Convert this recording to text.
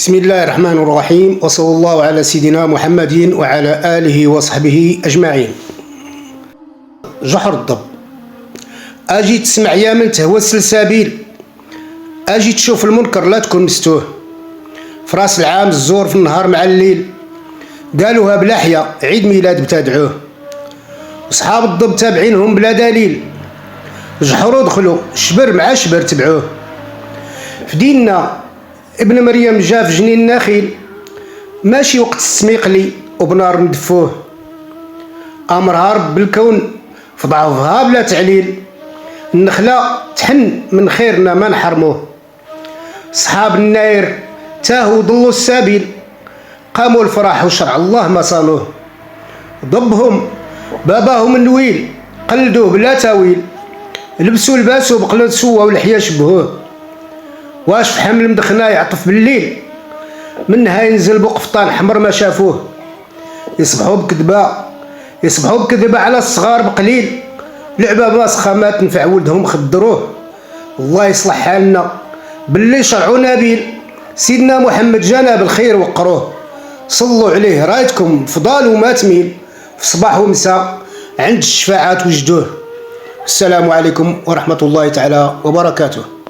بسم الله الرحمن الرحيم، وصلى الله على سيدنا محمد وعلى آله وصحبه أجمعين. جحر الضب. أجي تسمع يا من تهوى السلسابيل، أجي تشوف المنكر لا تكون مستوه. في راس العام الزور في النهار مع الليل، قالوها بلحية عيد ميلاد بتدعوه. وصحاب الضب تابعينهم بلا دليل، جحروا دخلوا شبر مع شبر تبعوه. في ديننا ابن مريم جا في جنين النخيل، ماشي وقت السميق لي وبنار ندفوه. أمرها رب الكون في ضعفها بلا تعليل، النخلة تحن من خيرنا ما نحرموه. صحاب الناير تاهوا ضلوا السبيل، قاموا الفرح وشرع الله ما صانوه. ضبهم باباهم النويل قلدوه بلا تاويل، لبسوا لباسوا بقلو تسوى والحياة شبهوه. واش في حمل مدخنا يعطف بالليل، منها ينزل بقفطان حمر ما شافوه. يصبحوا بكذبة على الصغار بقليل، لعبة ماسخة ما تنفع ولدهم خدروه. الله يصلح حالنا باللي شرعوا نبيل، سيدنا محمد جانا بالخير وقروه. صلوا عليه رايتكم فضال وما تميل، في صباح ومساء عند الشفاعات وجدوه. السلام عليكم ورحمة الله تعالى وبركاته.